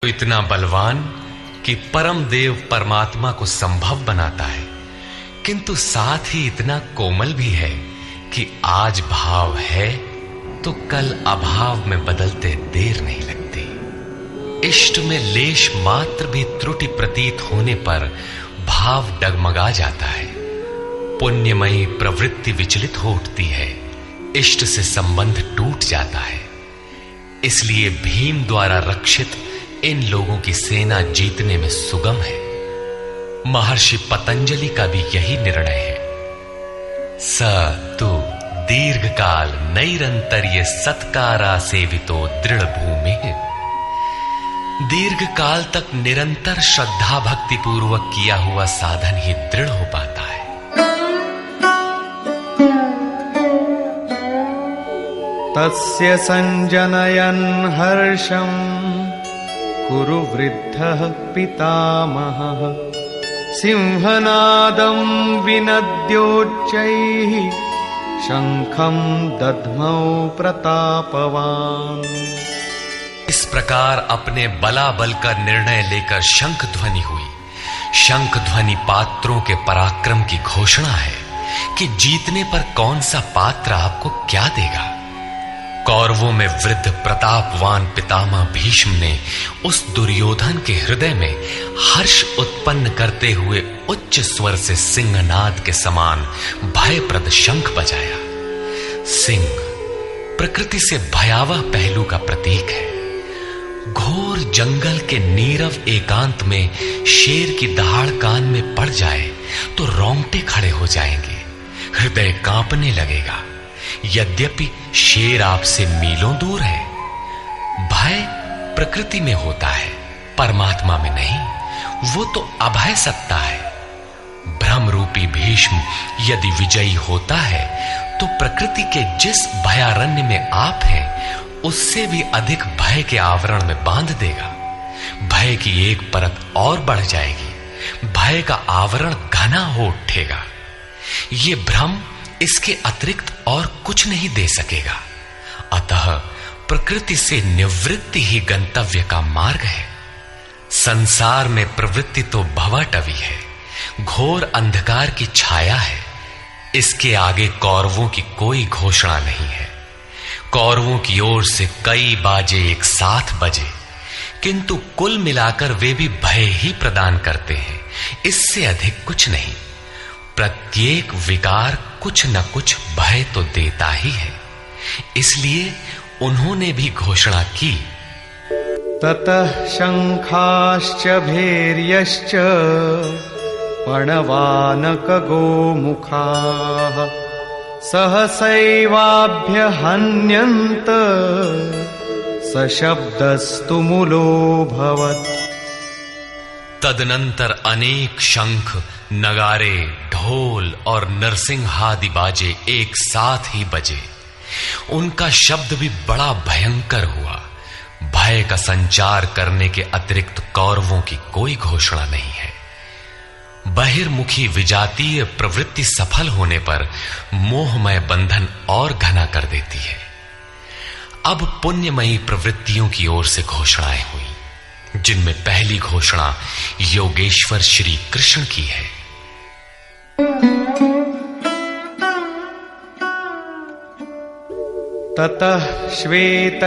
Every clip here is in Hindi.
इतना बलवान कि परम देव परमात्मा को संभव बनाता है, किंतु साथ ही इतना कोमल भी है कि आज भाव है तो कल अभाव में बदलते देर नहीं लगती। इष्ट में लेश मात्र भी त्रुटि प्रतीत होने पर भाव डगमगा जाता है। पुण्यमयी प्रवृत्ति विचलित हो उठती है, इष्ट से संबंध टूट जाता है। इसलिए भीम द्वारा रक्षित इन लोगों की सेना जीतने में सुगम है। महर्षि पतंजलि का भी यही निर्णय है। स तु दीर्घकाल नैरंतर्य सत्कारा सेवितो दृढ़ भूमि। दीर्घ काल तक निरंतर श्रद्धा भक्ति पूर्वक किया हुआ साधन ही दृढ़ हो पाता है। तस्य संजनयन् हर्षं कुरु वृद्धः पितामहः सिंहनादं विनद्योच्चैः शंखं दध्मौ प्रतापवान्। इस प्रकार अपने बलाबल का निर्णय लेकर शंख ध्वनि हुई। शंख ध्वनि पात्रों के पराक्रम की घोषणा है कि जीतने पर कौन सा पात्र आपको क्या देगा। कौरवों में वृद्ध प्रतापवान पितामह भीष्म ने उस दुर्योधन के हृदय में हर्ष उत्पन्न करते हुए उच्च स्वर से सिंहनाद के समान भयप्रद शंख बजाया। सिंह प्रकृति से भयावह पहलू का प्रतीक है। घोर जंगल के नीरव एकांत में शेर की दहाड़ कान में पड़ जाए तो रोंगटे खड़े हो जाएंगे, हृदय कांपने लगेगा। यद्यपि शेर आपसे मीलों दूर है। भय प्रकृति में होता है, परमात्मा में नहीं। वो तो अभय सत्ता है। भ्रम रूपी भीष्म यदि विजयी होता है तो प्रकृति के जिस भयारण्य में आप हैं उससे भी अधिक भय के आवरण में बांध देगा। भय की एक परत और बढ़ जाएगी, भय का आवरण घना हो उठेगा। ये भ्रम इसके अतिरिक्त और कुछ नहीं दे सकेगा। अतः प्रकृति से निवृत्ति ही गंतव्य का मार्ग है। संसार में प्रवृत्ति तो भवाटवी है, घोर अंधकार की छाया है। इसके आगे कौरवों की कोई घोषणा नहीं है। कौरवों की ओर से कई बाजे एक साथ बजे, किंतु कुल मिलाकर वे भी भय ही प्रदान करते हैं, इससे अधिक कुछ नहीं। प्रत्येक विकार कुछ न कुछ भय तो देता ही है। इसलिए उन्होंने भी घोषणा की, ततः शंखाश्च भैर्यश्च पणवानक गोमुखाः सहसैवाभ्यहन्यन्त सशब्दस्तु मूलोऽभवत्। तदनंतर अनेक शंख, नगारे, ढोल और नरसिंहादि बाजे एक साथ ही बजे। उनका शब्द भी बड़ा भयंकर हुआ। भय का संचार करने के अतिरिक्त कौरवों की कोई घोषणा नहीं है। बहिर्मुखी विजातीय प्रवृत्ति सफल होने पर मोहमय बंधन और घना कर देती है। अब पुण्यमयी प्रवृत्तियों की ओर से घोषणाएं हुई, जिनमें पहली घोषणा योगेश्वर श्री कृष्ण की है। ततः श्वेतैर्हयैर्युक्ते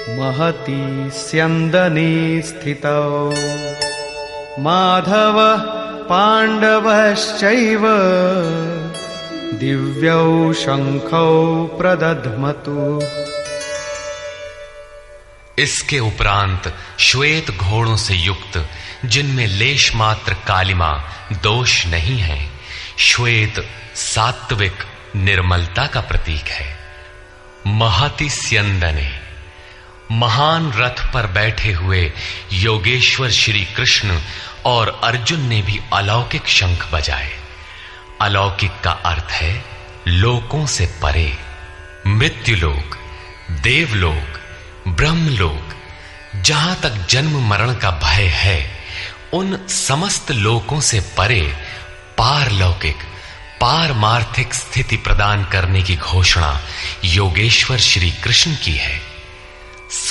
महती स्यन्दने स्थितौ माधव पांडवश्चैव दिव्यौ शंखौ प्रदध्मतु। इसके उपरांत श्वेत घोड़ों से युक्त, जिनमें लेश मात्र कालिमा दोष नहीं है, श्वेत सात्विक निर्मलता का प्रतीक है। महति स्यन्दने, महान रथ पर बैठे हुए योगेश्वर श्री कृष्ण और अर्जुन ने भी अलौकिक शंख बजाए। अलौकिक का अर्थ है लोकों से परे। मृत्युलोक, देवलोक, ब्रह्मलोक, जहां तक जन्म मरण का भय है, उन समस्त लोकों से परे पारलौकिक, पारमार्थिक स्थिति प्रदान करने की घोषणा योगेश्वर श्री कृष्ण की है।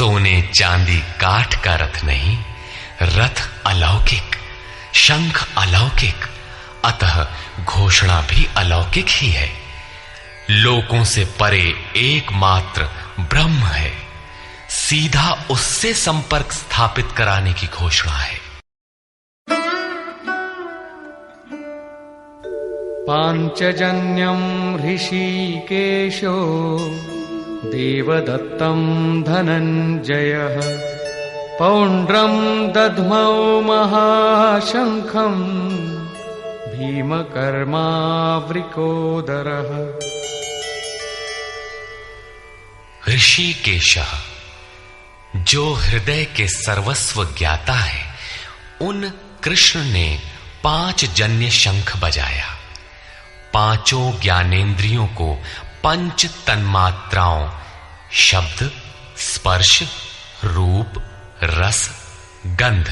सोने चांदी काठ का रथ नहीं, रथ अलौकिक, शंख अलौकिक, अतः घोषणा भी अलौकिक ही है। लोकों से परे एकमात्र ब्रह्म है, सीधा उससे संपर्क स्थापित कराने की घोषणा है। पांचजन्यम ऋषिकेशो देवदत्तं धनंजयः पौंड्रम दध्मौ महाशंखं भीमकर्मावृकोदरः। ऋषिकेशः, जो हृदय के सर्वस्व ज्ञाता है, उन कृष्ण ने 5 जन्य शंख बजाया। पांचों ज्ञानेंद्रियों को पंच तन्मात्राओं शब्द, स्पर्श, रूप, रस, गंध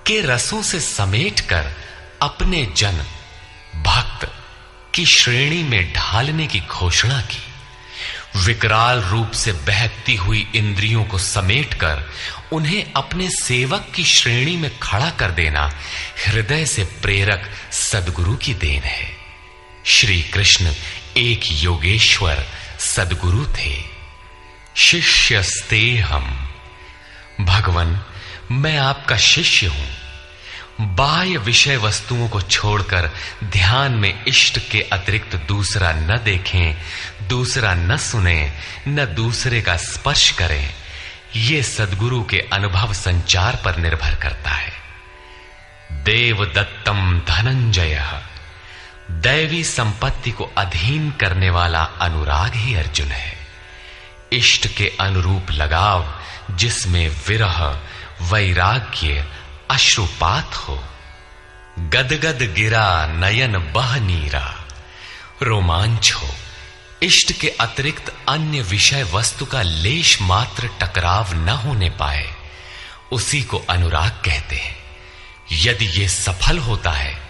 के रसों से समेटकर अपने जन भक्त की श्रेणी में ढालने की घोषणा की। विकराल रूप से बहकती हुई इंद्रियों को समेटकर उन्हें अपने सेवक की श्रेणी में खड़ा कर देना हृदय से प्रेरक सद्गुरु की देन है। श्री कृष्ण एक योगेश्वर सद्गुरु थे। शिष्यस्ते हम, भगवन मैं आपका शिष्य हूं। बाह्य विषय वस्तुओं को छोड़कर ध्यान में इष्ट के अतिरिक्त दूसरा न देखें, दूसरा न सुने, न दूसरे का स्पर्श करें। यह सद्गुरु के अनुभव संचार पर निर्भर करता है। देवदत्तम धनंजयः, दैवी संपत्ति को अधीन करने वाला अनुराग ही अर्जुन है। इष्ट के अनुरूप लगाव जिसमें विरह, वैराग्य, अश्रुपात हो। गदगद गिरा नयन बह नीरा, रोमांच हो। इष्ट के अतिरिक्त अन्य विषय वस्तु का लेश मात्र टकराव न होने पाए, उसी को अनुराग कहते हैं। यदि यह सफल होता है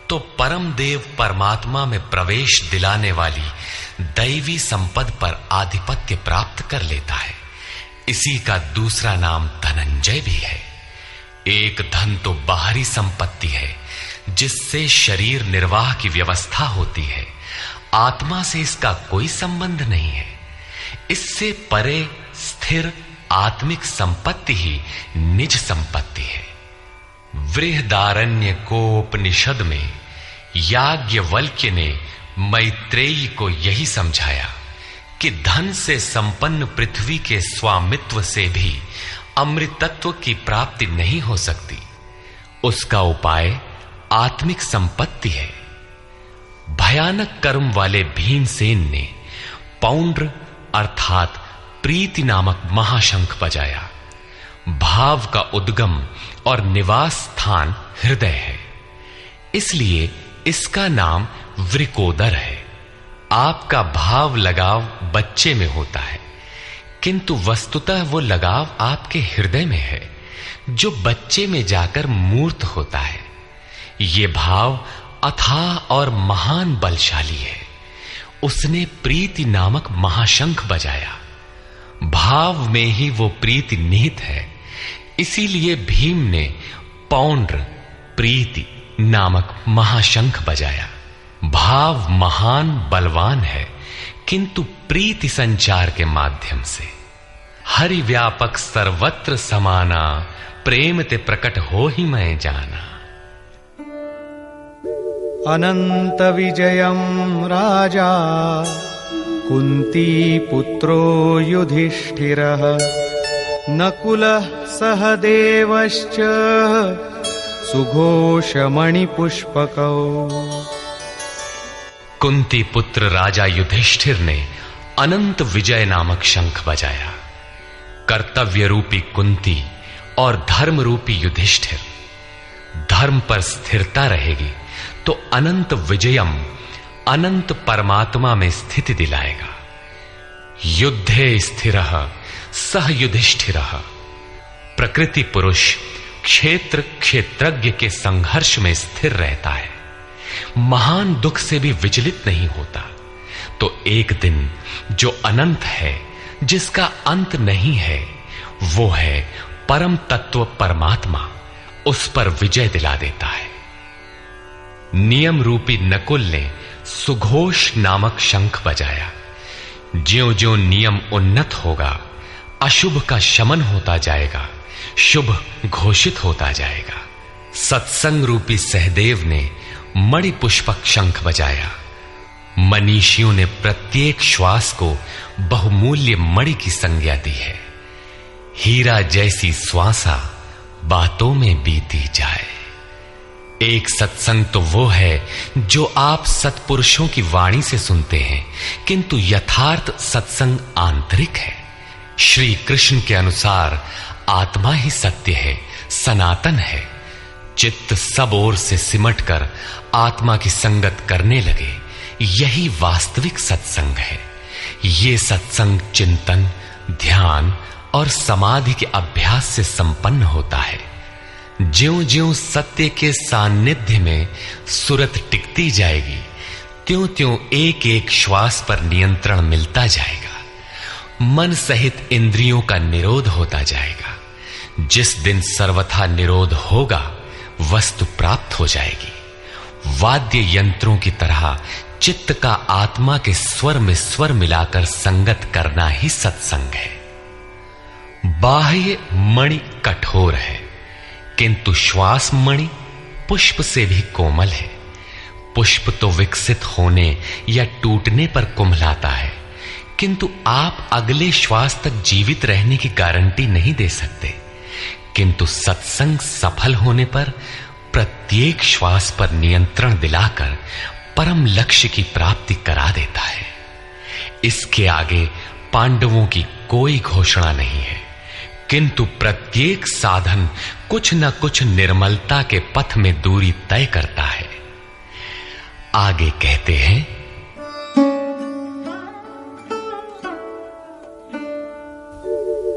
तो परम देव परमात्मा में प्रवेश दिलाने वाली दैवी संपद पर आधिपत्य प्राप्त कर लेता है। इसी का दूसरा नाम धनंजय भी है। एक धन तो बाहरी संपत्ति है जिससे शरीर निर्वाह की व्यवस्था होती है। आत्मा से इसका कोई संबंध नहीं है। इससे परे स्थिर आत्मिक संपत्ति ही निज संपत्ति है। बृहदारण्य कोपनिषद में याज्ञवल्क्य ने मैत्रेयी को यही समझाया कि धन से संपन्न पृथ्वी के स्वामित्व से भी अमृतत्व की प्राप्ति नहीं हो सकती। उसका उपाय आत्मिक संपत्ति है। भयानक कर्म वाले भीमसेन ने पौंड्र अर्थात प्रीति नामक महाशंख बजाया। भाव का उद्गम और निवास स्थान हृदय है, इसलिए इसका नाम वृकोदर है। आपका भाव लगाव बच्चे में होता है, किंतु वस्तुतः वो लगाव आपके हृदय में है, जो बच्चे में जाकर मूर्त होता है। ये भाव अथाह और महान बलशाली है। उसने प्रीति नामक महाशंख बजाया। भाव में ही वो प्रीति निहित है, इसीलिए भीम ने पौंड्र प्रीति नामक महाशंख बजाया। भाव महान बलवान है, किंतु प्रीति संचार के माध्यम से। हरि व्यापक सर्वत्र समाना, प्रेम ते प्रकट हो ही मैं जाना। अनंत विजयम राजा कुंती पुत्रो युधिष्ठिरः नकुलः सहदेवश्च सुघोषमणिपुष्पकौ। कुंती पुत्र राजा युधिष्ठिर ने अनंत विजय नामक शंख बजाया। कर्तव्य रूपी कुंती और धर्म रूपी युधिष्ठिर। धर्म पर स्थिरता रहेगी तो अनंत विजयम अनंत परमात्मा में स्थिति दिलाएगा। युद्धे स्थिरः सह युधिष्ठिरः। प्रकृति पुरुष क्षेत्र क्षेत्रज्ञ के संघर्ष में स्थिर रहता है, महान दुख से भी विचलित नहीं होता। तो एक दिन जो अनंत है, जिसका अंत नहीं है, वो है परम तत्व परमात्मा, उस पर विजय दिला देता है। नियम रूपी नकुल ने सुघोष नामक शंख बजाया। ज्यों-ज्यों नियम उन्नत होगा, अशुभ का शमन होता जाएगा, शुभ घोषित होता जाएगा। सत्संग रूपी सहदेव ने मणि पुष्पक शंख बजाया। मनीषियों ने प्रत्येक श्वास को बहुमूल्य मणि की संज्ञा दी है। हीरा जैसी श्वासा बातों में बीती जाए। एक सत्संग तो वो है जो आप सत्पुरुषों की वाणी से सुनते हैं, किंतु यथार्थ सत्संग आंतरिक है। श्री कृष्ण के अनुसार आत्मा ही सत्य है, सनातन है। चित्त सब ओर से सिमटकर आत्मा की संगत करने लगे, यही वास्तविक सत्संग है। ये सत्संग चिंतन, ध्यान और समाधि के अभ्यास से संपन्न होता है। ज्यों-ज्यों सत्य के सान्निध्य में सुरत टिकती जाएगी, त्यों-त्यों एक-एक श्वास पर नियंत्रण मिलता जाएगा। मन सहित इंद्रियों का निरोध होता जाएगा। जिस दिन सर्वथा निरोध होगा, वस्तु प्राप्त हो जाएगी। वाद्य यंत्रों की तरह चित्त का आत्मा के स्वर में स्वर मिलाकर संगत करना ही सत्संग है। बाह्य मणि कठोर है, किंतु श्वास मणि पुष्प से भी कोमल है। पुष्प तो विकसित होने या टूटने पर कुम्हलाता है, किंतु आप अगले श्वास तक जीवित रहने की गारंटी नहीं दे सकते। किंतु सत्संग सफल होने पर प्रत्येक श्वास पर नियंत्रण दिलाकर परम लक्ष्य की प्राप्ति करा देता है। इसके आगे पांडवों की कोई घोषणा नहीं है, किंतु प्रत्येक साधन कुछ न कुछ निर्मलता के पथ में दूरी तय करता है। आगे कहते हैं,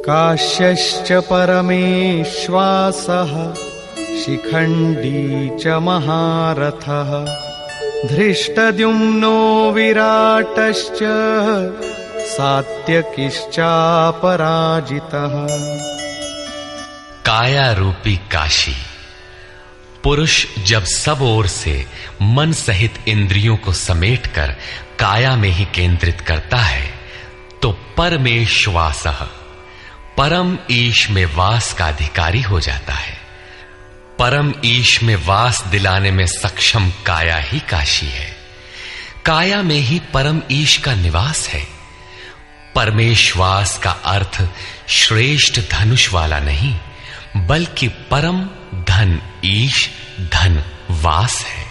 काश्यश्च परमेश्वासः शिखण्डी च महारथः धृष्टद्युम्नो विराटश्च सात्यकिश्चापराजितः। काया रूपी काशी। पुरुष जब सब ओर से मन सहित इंद्रियों को समेटकर काया में ही केंद्रित करता है, तो परमेश्वासः परम ईश में वास का अधिकारी हो जाता है। परम ईश में वास दिलाने में सक्षम काया ही काशी है। काया में ही परम ईश का निवास है। परमेश्वास का अर्थ श्रेष्ठ धनुष वाला नहीं, बल्कि परम धन ईश धन वास है।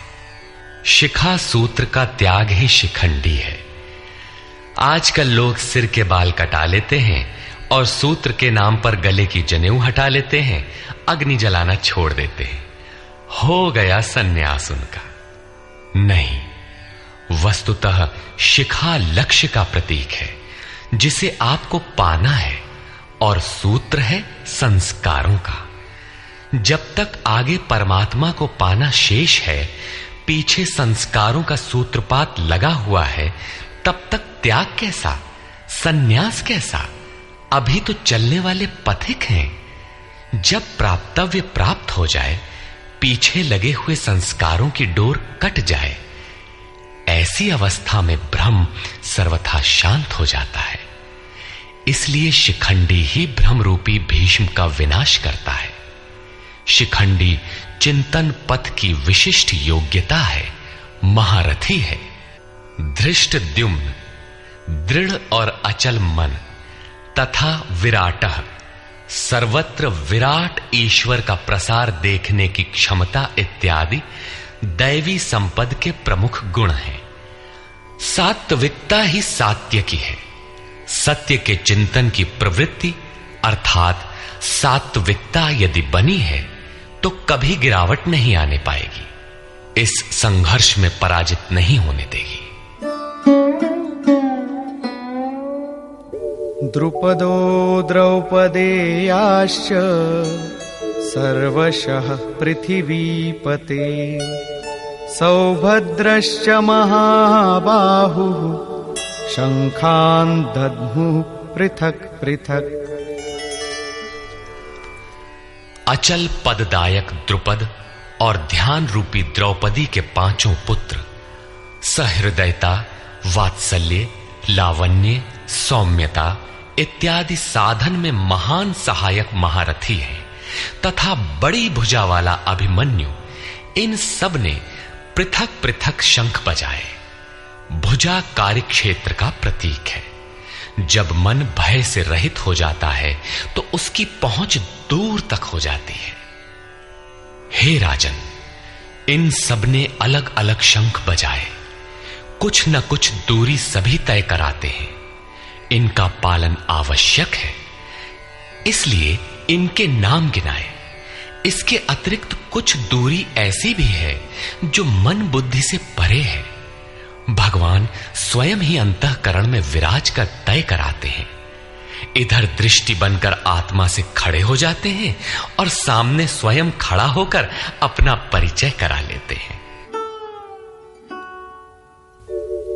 शिखा सूत्र का त्याग ही शिखंडी है। आजकल लोग सिर के बाल कटा लेते हैं और सूत्र के नाम पर गले की जनेऊ हटा लेते हैं, अग्नि जलाना छोड़ देते हैं। हो गया सन्यास उनका। नहीं, वस्तुतः शिखा लक्ष्य का प्रतीक है जिसे आपको पाना है, और सूत्र है संस्कारों का। जब तक आगे परमात्मा को पाना शेष है, पीछे संस्कारों का सूत्रपात लगा हुआ है, तब तक त्याग कैसा, सन्यास कैसा? अभी तो चलने वाले पथिक हैं। जब प्राप्तव्य प्राप्त हो जाए, पीछे लगे हुए संस्कारों की डोर कट जाए, ऐसी अवस्था में ब्रह्म सर्वथा शांत हो जाता है। इसलिए शिखंडी ही ब्रह्म रूपी भीष्म का विनाश करता है। शिखंडी चिंतन पथ की विशिष्ट योग्यता है, महारथी है। धृष्टद्युम्न दृढ़ और अचल मन तथा विराटः सर्वत्र विराट ईश्वर का प्रसार देखने की क्षमता इत्यादि दैवी संपद के प्रमुख गुण हैं। सात्विकता ही सात्य की है। सत्य के चिंतन की प्रवृत्ति अर्थात सात्विकता यदि बनी है तो कभी गिरावट नहीं आने पाएगी, इस संघर्ष में पराजित नहीं होने देगी। द्रुपदो द्रौपदेयाश्च सर्वशः पृथिवीपते सौभद्रश्च महाबाहुः शङ्खान् दद्मुः पृथक् पृथक्। अचल पददायक द्रुपद और ध्यान रूपी द्रौपदी के 5 पुत्र सहृदयता, वात्सल्य, लावण्य, सौम्यता इत्यादि साधन में महान सहायक महारथी हैं तथा बड़ी भुजा वाला अभिमन्यु, इन सब ने पृथक पृथक शंख बजाए। भुजा कार्यक्षेत्र का प्रतीक है। जब मन भय से रहित हो जाता है तो उसकी पहुंच दूर तक हो जाती है। हे राजन, इन सब ने अलग अलग शंख बजाए। कुछ न कुछ दूरी सभी तय कराते हैं। इनका पालन आवश्यक है, इसलिए इनके नाम गिनाए। इसके अतिरिक्त कुछ दूरी ऐसी भी है जो मन बुद्धि से परे है। भगवान स्वयं ही अंतःकरण में विराज कर तय कराते हैं। इधर दृष्टि बनकर आत्मा से खड़े हो जाते हैं और सामने स्वयं खड़ा होकर अपना परिचय करा लेते हैं।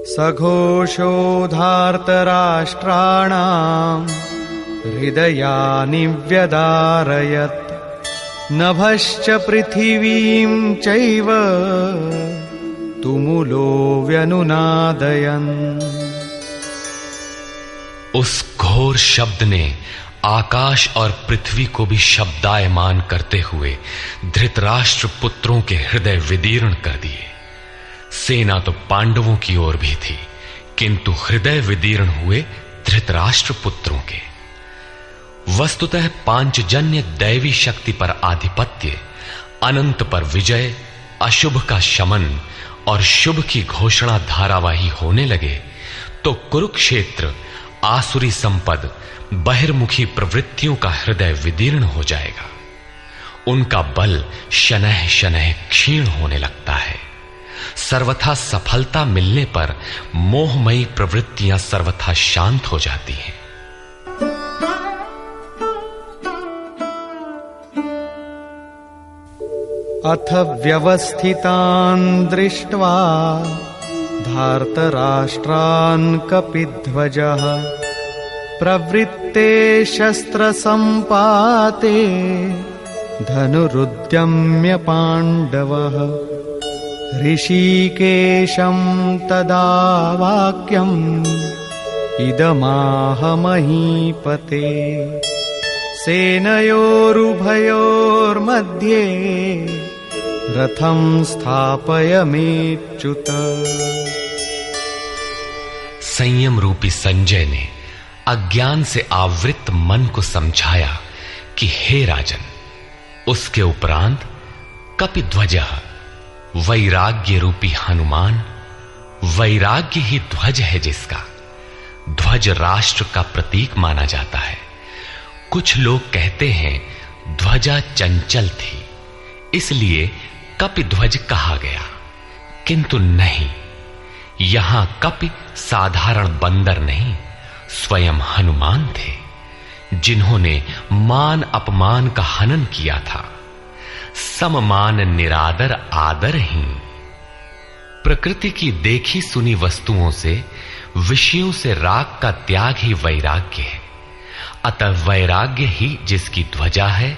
सघोषोधार्तराष्ट्राणाम् हृदयानि व्यदारयत् नभश्च पृथिवीं चैव तुमुलो व्यनुनादयन्। उस घोर शब्द ने आकाश और पृथ्वी को भी शब्दायमान करते हुए धृतराष्ट्र पुत्रों के हृदय विदीर्ण कर दिए। सेना तो पांडवों की ओर भी थी, किंतु हृदय विदीर्ण हुए धृतराष्ट्र पुत्रों के। वस्तुतः पांचजन्य दैवी शक्ति पर आधिपत्य, अनंत पर विजय, अशुभ का शमन और शुभ की घोषणा धारावाही होने लगे तो कुरुक्षेत्र आसुरी संपद, बहिर्मुखी प्रवृत्तियों का हृदय विदीर्ण हो जाएगा। उनका बल शनैः शनैः क्षीण होने लगता है। सर्वथा सफलता मिलने पर मोहमयी प्रवृत्तियां सर्वथा शांत हो जाती हैं। अथ व्यवस्थितान् दृष्ट्वा धार्तराष्ट्रान् कपिध्वजः प्रवृत्ते शस्त्रसम्पाते धनुरुद्यम्य पाण्डवः। ऋषिकेशं तदा वाक्यम् इदमाह महीपते सेनयोरुभयोर्मध्ये रथं स्थापयमेच्युत। संयम रूपी संजय ने अज्ञान से आवृत मन को समझाया कि हे राजन, उसके उपरांत कपिध्वजः वैराग्य रूपी हनुमान, वैराग्य ही ध्वज है जिसका। ध्वज राष्ट्र का प्रतीक माना जाता है। कुछ लोग कहते हैं ध्वजा चंचल थी, इसलिए कपिध्वज कहा गया, किंतु नहीं। यहां कपि साधारण बंदर नहीं, स्वयं हनुमान थे, जिन्होंने मान अपमान का हनन किया था। सममान निरादर आदरहीन। प्रकृति की देखी सुनी वस्तुओं से, विषयों से राग का त्याग ही वैराग्य है। अतः वैराग्य ही जिसकी ध्वजा है,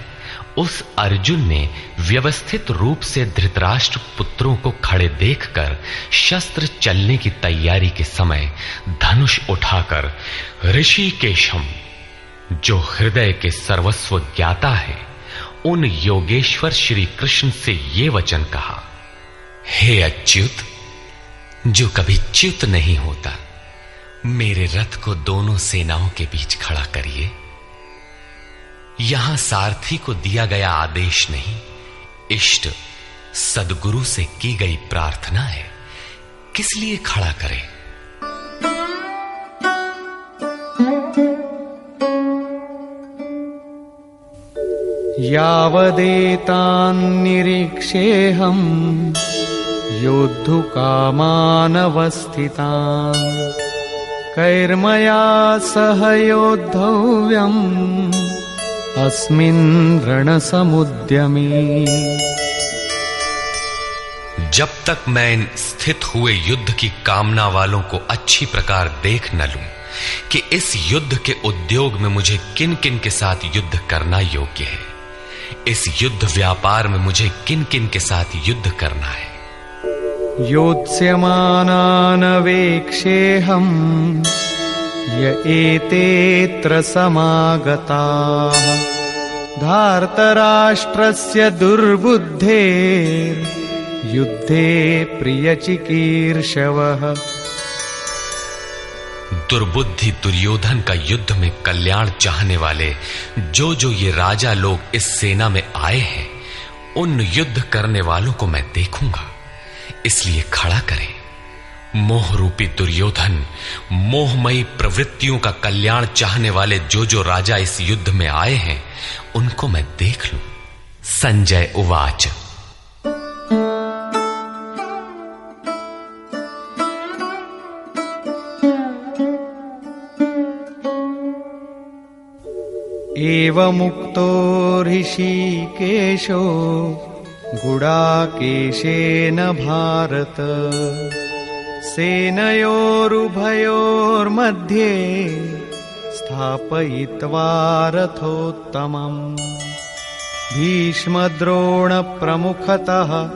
उस अर्जुन ने व्यवस्थित रूप से धृतराष्ट्र पुत्रों को खड़े देखकर शस्त्र चलने की तैयारी के समय धनुष उठाकर ऋषिकेशम, जो हृदय के सर्वस्व ज्ञाता है, उन योगेश्वर श्री कृष्ण से ये वचन कहा, हे अच्युत, जो कभी च्युत नहीं होता, मेरे रथ को दोनों सेनाओं के बीच खड़ा करिए। यहां सारथी को दिया गया आदेश नहीं, इष्ट सदगुरु से की गई प्रार्थना है। किस लिए खड़ा करें? यावदेतान्निरीक्षेऽहम् योद्धुकामानवस्थितान् कैर्मया सह योद्धव्यम् अस्मिन् रणसमुद्यमे। जब तक मैं इन स्थित हुए युद्ध की कामना वालों को अच्छी प्रकार देख न लूं कि इस युद्ध के उद्योग में मुझे किन किन के साथ युद्ध करना योग्य है, इस युद्ध व्यापार में मुझे किन किन के साथ युद्ध करना है? योत्स्यमानानवेक्षेऽहं य एतेऽत्र समागताः धार्तराष्ट्रस्य दुर्बुद्धेर्युद्धे प्रियचिकीर्षवः। दुर्बुद्धि दुर्योधन का युद्ध में कल्याण चाहने वाले जो ये राजा लोग इस सेना में आए हैं, उन युद्ध करने वालों को मैं देखूंगा, इसलिए खड़ा करें। मोह रूपी दुर्योधन, मोहमयी प्रवृत्तियों का कल्याण चाहने वाले जो राजा इस युद्ध में आए हैं, उनको मैं देख लूं। संजय उवाच। एवमुक्तो ऋषिकेशो गुडाकेशेन भारत सेनयोरुभयोर्मध्ये स्थापयित्वा रथोत्तमम् भीष्मद्रोणप्रमुखतः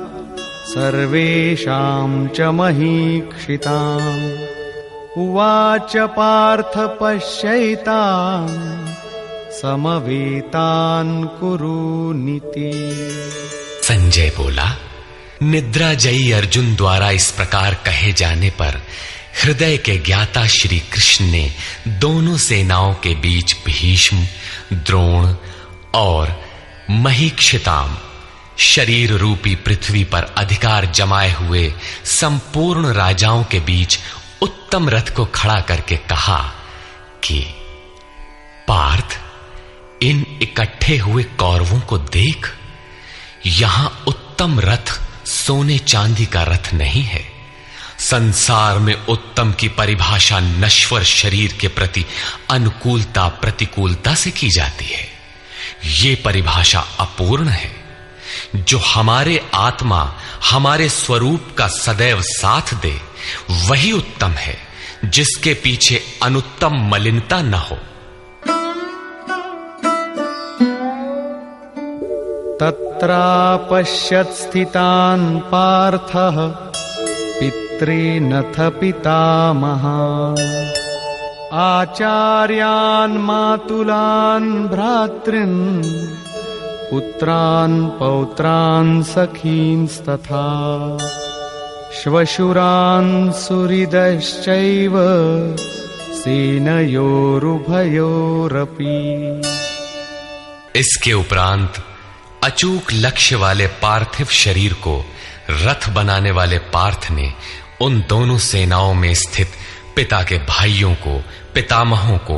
सर्वेषां च महीक्षिताम् उवाच पार्थ पश्यैतान् समवेतान् कुरुनीति। संजय बोला, निद्राजयी अर्जुन द्वारा इस प्रकार कहे जाने पर हृदय के ज्ञाता श्री कृष्ण ने दोनों सेनाओं के बीच भीष्म, द्रोण और महीक्षिताम शरीर रूपी पृथ्वी पर अधिकार जमाए हुए संपूर्ण राजाओं के बीच उत्तम रथ को खड़ा करके कहा कि पार्थ, इन इकट्ठे हुए कौरवों को देख, यहां उत्तम रथ सोने चांदी का रथ नहीं है। संसार में उत्तम की परिभाषा नश्वर शरीर के प्रति अनुकूलता प्रतिकूलता से की जाती है। ये परिभाषा अपूर्ण है। जो हमारे आत्मा, हमारे स्वरूप का सदैव साथ दे, वही उत्तम है, जिसके पीछे अनुत्तम मलिनता न हो। तत्रापश्यत् स्थितान् पार्थः पितॄनथ पितामहान् आचार्यान् मातुलान् भ्रातॄन् पुत्रान् पौत्रान् सखींस्तथा श्वशुरान् सुहृदश्चैव सेनयोरुभयोरपि। इसके उपरांत अचूक लक्ष्य वाले पार्थिव शरीर को रथ बनाने वाले पार्थ ने उन दोनों सेनाओं में स्थित पिता के भाइयों को, पितामहों को,